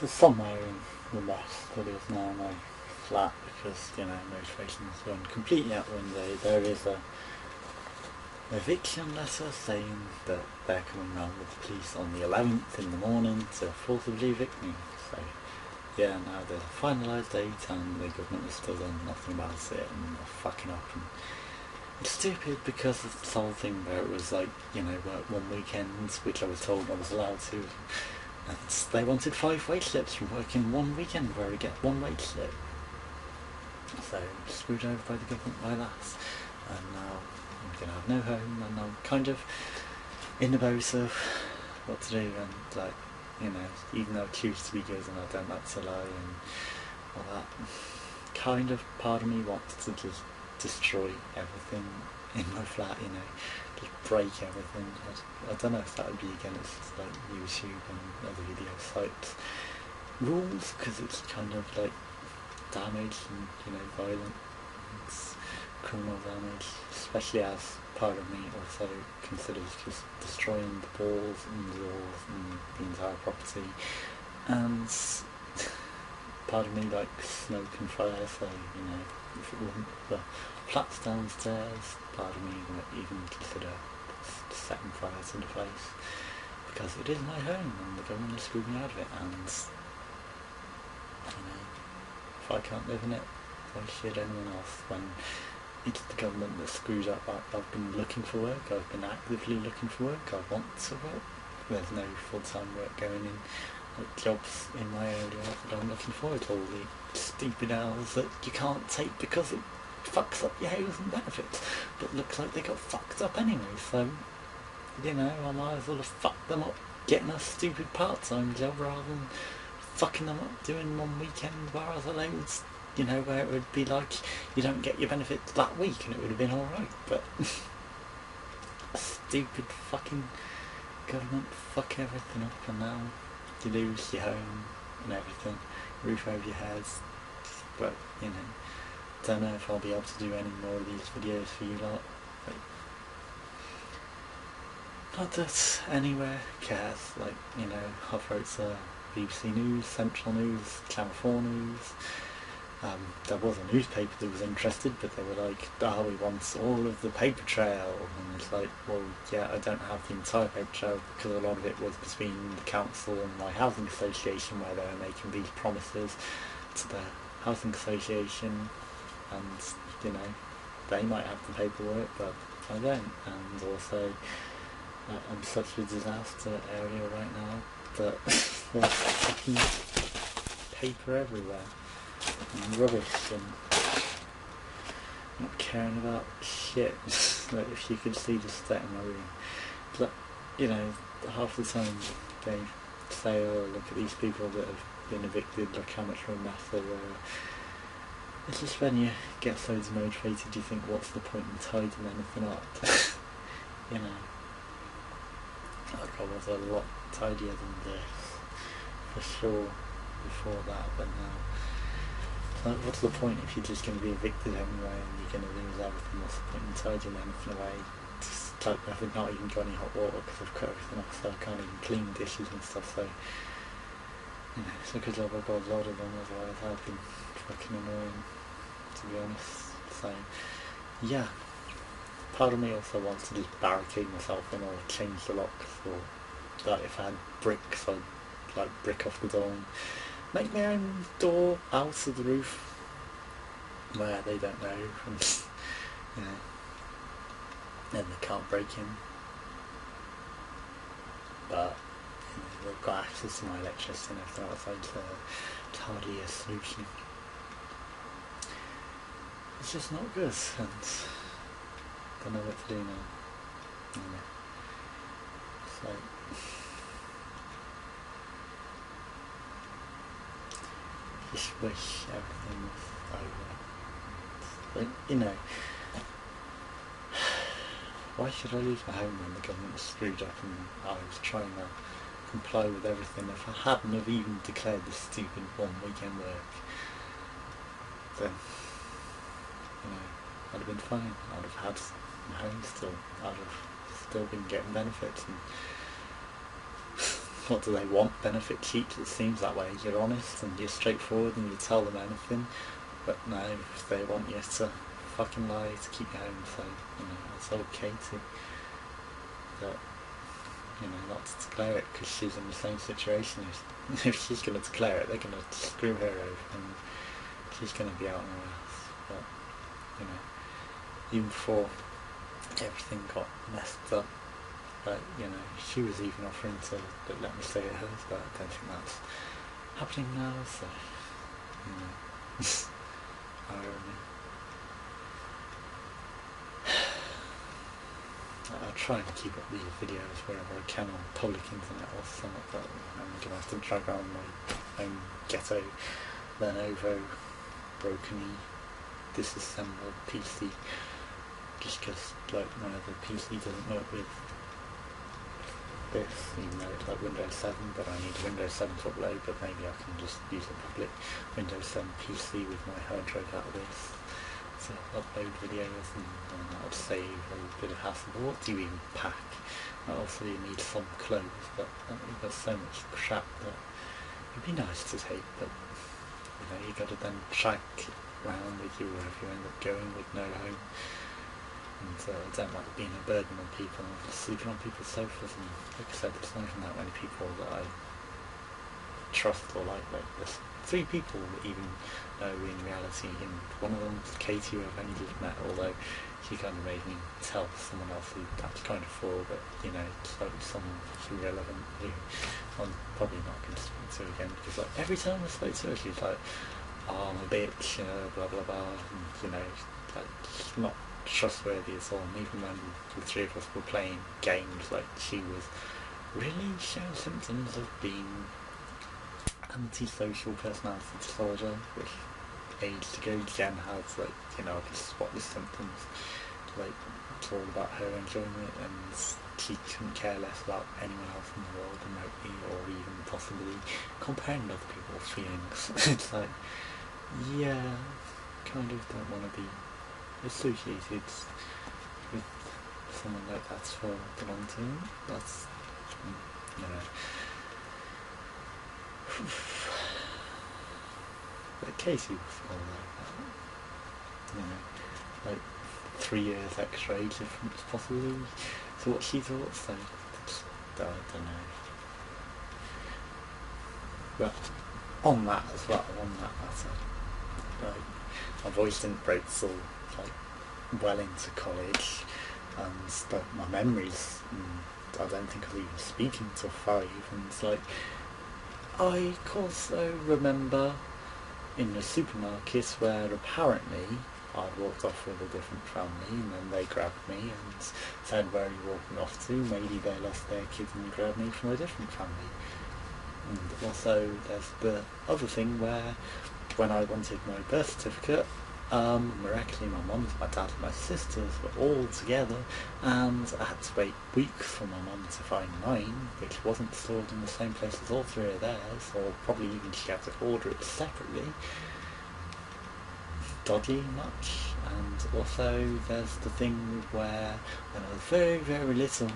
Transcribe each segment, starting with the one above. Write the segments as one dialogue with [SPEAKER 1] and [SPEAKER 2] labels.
[SPEAKER 1] So somewhere in the mess that is now my flat, because, you know, motivation's gone completely out the window, there is a eviction letter saying that they're coming round with the police on the 11th in the morning to forcibly evict me. So yeah, now there's a finalised date and the government has still done nothing about it, and they're fucking up. And it's stupid because of this whole thing where it was like, you know, work one weekend, which I was told I was allowed to, and they wanted 5 wage slips from working one weekend where I get 1 wage slip. So screwed over by the government by that, and now I'm going to have no home, and I'm kind of in the boat of what to do, and like, you know, even though I choose to be good and I don't like to lie and all that, kind of part of me wants to just destroy everything in my flat, you know, just break everything. I don't know if that would be against like YouTube and other video sites rules, because it's kind of like damage and, you know, violent. It's criminal damage, especially as part of me also considers just destroying the walls and the doors and the entire property, and part of me likes smoke and fire, so, you know, if it wasn't the flats downstairs, part of me would even consider setting fire to the place, because it is my home and the government has screwed me out of it, and, you know, if I can't live in it, why should anyone else, when it's the government that screws up. I've been looking for work, I've been actively looking for work, I want to work, there's no full-time work going in, like jobs in my area that I'm looking for, it's all the stupid hours that you can't take because it fucks up your housing benefits, but looks like they got fucked up anyway, so, you know, I might as well have fucked them up getting a stupid part-time job rather than fucking them up doing one weekend where I was allowed, you know, where it would be like you don't get your benefits that week and it would have been alright, but stupid fucking government fuck everything up, and now you lose your home and everything, roof over your heads. But, you know, don't know if I'll be able to do any more of these videos for you lot, but not that anywhere cares, like, you know, I've wrote to BBC News, Central News, Channel 4 News. There was a newspaper that was interested, but they were like, oh, we want all of the paper trail, and it's like, well, yeah, I don't have the entire paper trail, because a lot of it was between the council and my housing association, where they were making these promises to the housing association, and, you know, they might have the paperwork, but I don't, and also I'm such a disaster area right now that there's fucking paper everywhere, and rubbish, and not caring about shit. Like, if you could see the state of my room, but, you know, half the time they say, oh, look at these people that have been evicted, look how much of a mess they were. It's just when you get so demotivated you think, what's the point in tidying anything up? You know, like I was a lot tidier than this, for sure, before that, but now, like, what's the point if you're just going to be evicted anyway and you're going to lose everything? What's the point in tidying anything away? Just like, I've not even got any hot water because I've cut everything off, so I can't even clean dishes and stuff, so, you know, it's a good job I've got a lot of them, otherwise I've been fucking annoying, to be honest. So, yeah, part of me also wants to just barricade myself in or change the locks, or like if I had bricks, I'd like brick off the door and make my own door out of the roof where they don't know, and, you know, then they can't break in, but, you know, they've got access to my electricity and everything else, so it's hardly a solution. It's just not good, and don't know what to do now. Anyway, so just wish everything was over. But, you know, why should I leave my home when the government was screwed up and I was trying to comply with everything? If I hadn't have even declared this stupid one weekend work, then, you know, I'd have been fine. I'd have had my home still. I'd have still been getting benefits, and what do they want? Benefit cheats? It seems that way. You're honest and you're straightforward and you tell them anything, but no, if they want you to fucking lie to keep you home, so, you know, I told Katie that, you know, not to declare it because she's in the same situation. If she's going to declare it, they're going to screw her over and she's going to be out on her ass. But, you know, even before everything got messed up, you know, she was even offering to let me stay at hers, but I don't think that's happening now, so, you know, irony. I try and keep up these videos wherever I can on public internet or something like that. I'm going to have to drag around my own ghetto, Lenovo, broken-y, disassembled PC, just because like my other PC doesn't work with this, even though it's like Windows 7, but I need Windows 7 to upload, but maybe I can just use a public Windows 7 PC with my hard drive out of this to upload videos, and that would save a bit of hassle. But what do you even pack? Also you need some clothes, but you've got so much crap that it'd be nice to take, but you know, you got to then track around with you wherever you end up going with no home. And I don't like being a burden on people, sleeping on people's sofas, and like I said, there's not even that many people that I trust or like there's 3 people that even know in reality, and one of them's Katie, who I've only just met, although she kind of made me tell someone else who that's kind of for, but you know, it's like someone irrelevant who I'm probably not going to speak to again, because like every time I spoke to her she's like, oh, I'm a bitch, you know, blah blah blah, and you know, like she's not trustworthy at all. And even when the 3 of us were playing games, like she was really showing symptoms of being antisocial personality disorder, which ages ago Jen has, like, you know, I could spot the symptoms, like it's all about her enjoying it, and she couldn't care less about anyone else in the world remotely, or even possibly comparing other people's feelings. It's like, yeah, kind of don't want to be associated with someone like that for the long term. That's, you know. But Casey was all like that. You know, like 3 years extra age difference possibly to what she thought, so I don't know. But on that as well, on that matter, like, my voice didn't break till like well into college, and like my memories, I don't think I was even speaking till 5, and it's like I also remember in the supermarket where apparently I'd walked off with a different family, and then they grabbed me and said, where are you walking off to? Maybe they lost their kids and grabbed me from a different family. And also there's the other thing where when I wanted my birth certificate, miraculously my mum, my dad and my sisters were all together, and I had to wait weeks for my mum to find mine, which wasn't stored in the same place as all 3 of theirs, or probably even she had to order it separately. Dodgy much. And also there's the thing where when I was very, very little,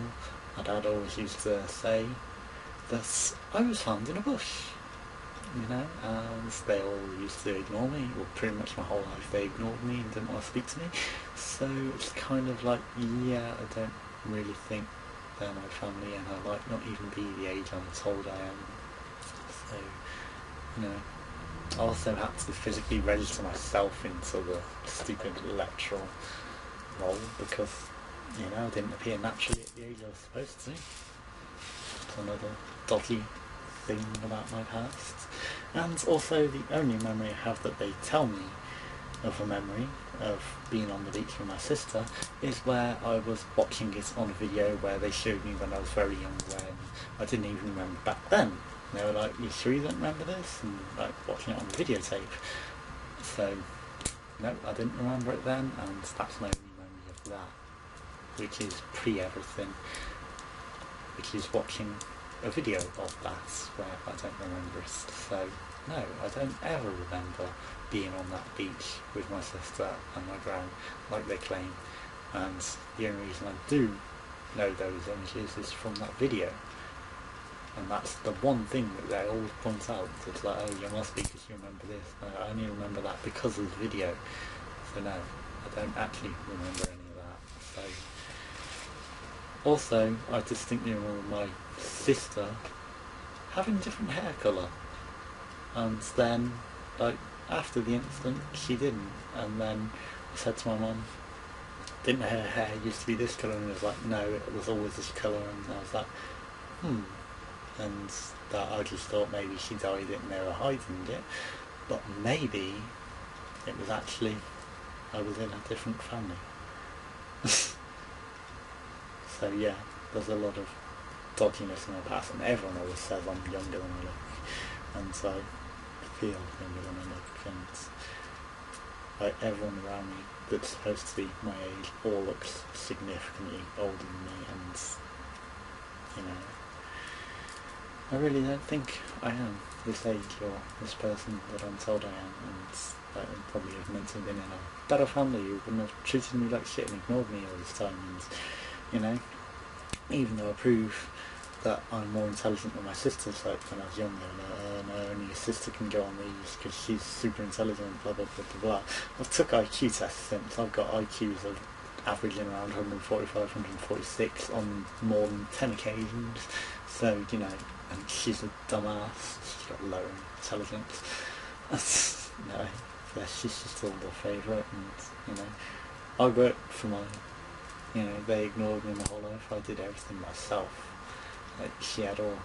[SPEAKER 1] my dad always used to say that I was found in a bush. You know, and they all used to ignore me, well pretty much my whole life they ignored me and didn't want to speak to me, so it's kind of like, yeah, I don't really think they're my family, and I might not even be the age I'm told I am, so, you know, I also had to physically register myself into the stupid electoral role, because, you know, I didn't appear naturally at the age I was supposed to. It's another dodgy thing about my past. And also the only memory I have that they tell me of a memory of being on the beach with my sister is where I was watching it on a video where they showed me when I was very young, when I didn't even remember back then. And they were like, you sure you don't remember this? And like watching it on the videotape. So no, I didn't remember it then, and that's my only memory of that, which is pre-everything, which is watching a video of that where I don't remember it. So no, I don't ever remember being on that beach with my sister and my gran like they claim, and the only reason I do know those images is from that video. And that's the one thing that they always point out. It's like, oh, you must be because you remember this. I only remember that because of the video. So no, I don't actually remember any of that. So also, I distinctly remember my sister having different hair colour. And then, like, after the incident, she didn't. And then I said to my mum, didn't her hair used to be this colour? And it was like, no, it was always this colour. And I was like, and that I just thought maybe she dyed it and they were hiding it, but maybe it was actually I was in a different family. So yeah, there's a lot of dodginess in my past, and everyone always says I'm younger than I look, and so I feel younger than I look, and like everyone around me that's supposed to be my age all looks significantly older than me, and you know, I really don't think I am this age or this person that I'm told I am, and I probably have meant to have been in a better family who wouldn't have treated me like shit and ignored me all this time. And you know, even though I prove that I'm more intelligent than my sister's, like when I was younger, and no, only your sister can go on these because she's super intelligent, blah blah blah blah blah. I've took IQ tests since. I've got IQs of averaging around 145, 146 on more than 10 occasions. So, you know, and she's a dumbass, she's got low intelligence. No, yeah, she's just all their favourite, and, you know, I worked for mine. You know, they ignored me my whole life. I did everything myself. Like, she had all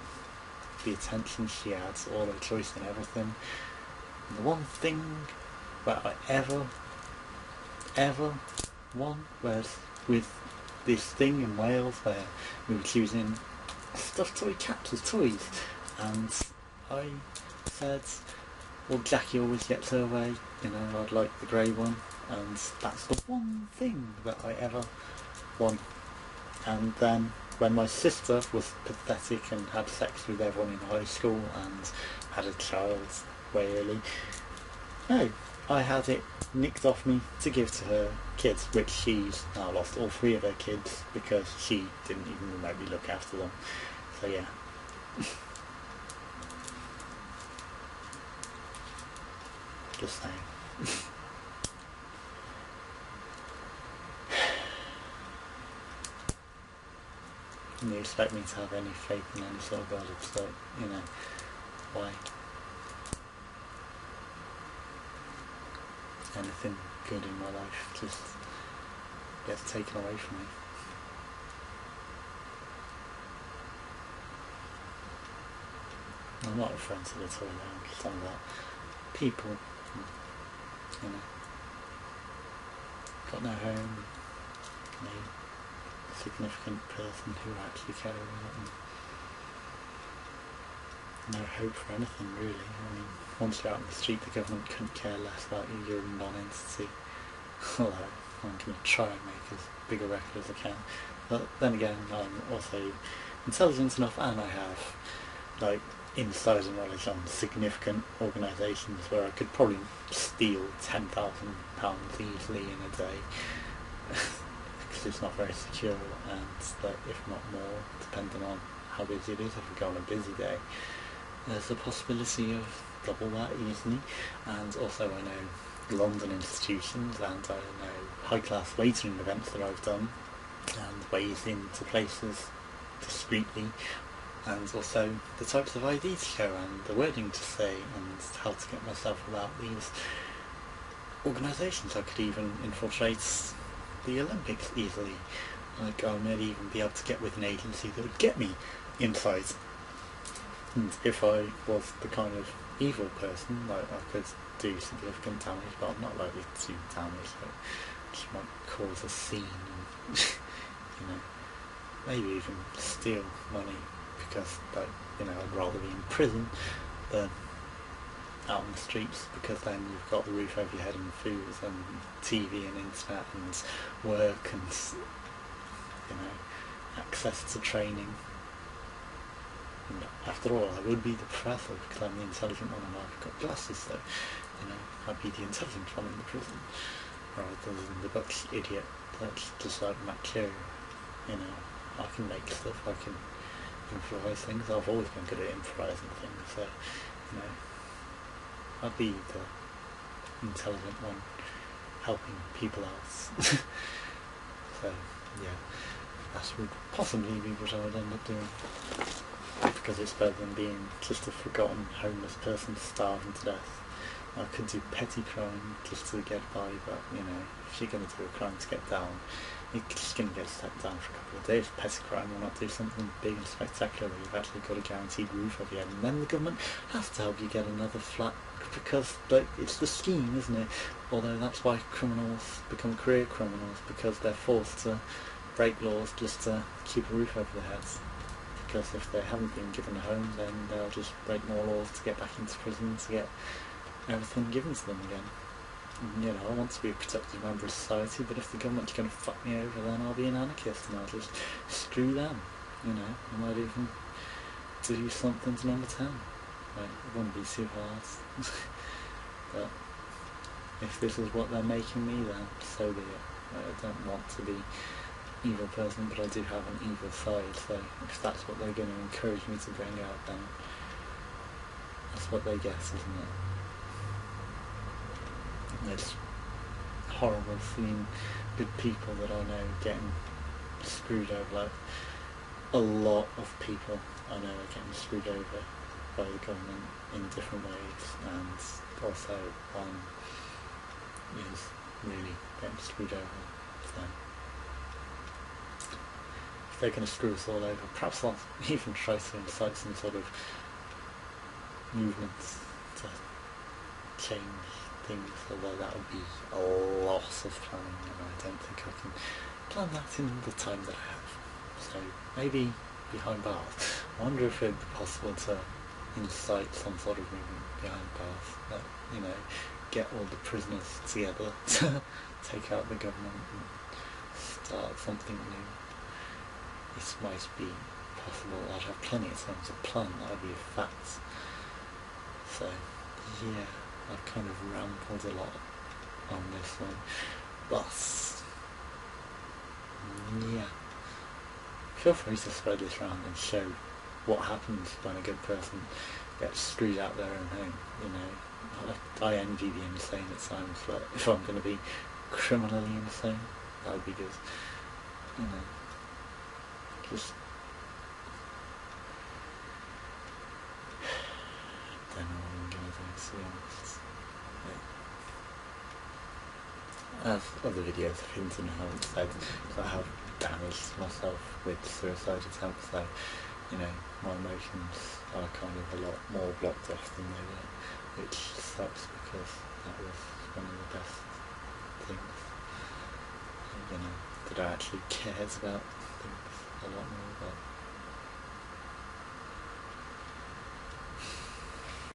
[SPEAKER 1] the attention, she had all the choice in everything. And the one thing that I ever won was with this thing in Wales where we were choosing stuffed toy cats as toys, and I said, well, Jackie always gets her way, you know, I'd like the grey one, and that's the one thing that I ever won. And then when my sister was pathetic and had sex with everyone in high school and had a child way early, no, I had it nicked off me to give to her kids, which she's now lost all 3 of her kids because she didn't even remotely look after them. So yeah. Just saying. And you expect me to have any faith in any sort of God? It's like, you know, why? Anything good in my life just gets taken away from me. I'm not referring to the toy now, I'm just talking about people, you know, got no home, no significant person who actually care about them, no hope for anything really. I mean, once you're out in the street, the government couldn't care less about you, you're a non-entity. Although I'm going to try and make as big a record as I can. But then again, I'm also intelligent enough, and I have like insider knowledge on significant organisations where I could probably steal £10,000 easily in a day. Because it's not very secure, and like, if not more, depending on how busy it is. If we go on a busy day, there's a possibility of double that easily. And also I know London institutions, and I know high class waiting events that I've done, and ways into places discreetly, and also the types of ID to show and the wording to say and how to get myself about these organisations. I could even infiltrate the Olympics easily. Like, I may even be able to get with an agency that would get me inside. And if I was the kind of evil person, like, I could do significant damage, but I'm not likely to do damage. Like, just might cause a scene and, you know, maybe even steal money, because, like, you know, I'd rather be in prison than out on the streets, because then you've got the roof over your head and food and TV and internet and work and, you know, access to training. And after all, I would be the professor because I'm the intelligent one and I've got glasses, so, you know, I'd be the intelligent one in the prison, rather than the Bucks idiot that's just like Matt Q. You know, I can make stuff, I can improvise things. I've always been good at improvising things, so, you know, I'd be the intelligent one helping people out. So, yeah, that would possibly be what I would end up doing. Because it's better than being just a forgotten homeless person starving to death. I could do petty crime just to get by, but, you know, if you're going to do a crime to get down, you're just going to get stepped down for a couple of days. Petty crime will not do something big and spectacular where you've actually got a guaranteed roof over your head, and then the government has to help you get another flat, because, like, it's the scheme, isn't it? Although that's why criminals become career criminals, because they're forced to break laws just to keep a roof over their heads. Because if they haven't been given a home, then they'll just break more laws to get back into prison, to get everything given to them again. And, you know, I want to be a productive member of society, but if the government's going to fuck me over, then I'll be an anarchist and I'll just screw them. You know, I might even do something to number 10. Like, it wouldn't be too hard. But if this is what they're making me, then so be it. I don't want to be evil person, but I do have an evil side, so if that's what they're going to encourage me to bring out, then that's what they get, isn't it? It's horrible seeing good people that I know getting screwed over. Like, a lot of people I know are getting screwed over by the government in different ways, and also one is really getting screwed over. So they're going to screw us all over. Perhaps I'll even try to incite some sort of movements to change things, although that would be a lot of planning, and I don't think I can plan that in the time that I have. So maybe behind bars. I wonder if it would be possible to incite some sort of movement behind bars, that, you know, get all the prisoners together to take out the government and start something new. This might be possible. I'd have plenty of time to plan. That would be a fact. So, yeah, I've kind of rambled a lot on this one, but yeah, feel free to spread this around and show what happens when a good person gets screwed out their own home. You know, I envy the insane at times, but if I'm going to be criminally insane, that would be good. You know, just don't know what I'm going to do, to be honest. As other videos have hinted and haven't said, I have damaged myself with suicide attempts, so, you know, my emotions are kind of a lot more blocked off than they were, which sucks because that was one of the best things, you know, that I actually cared about.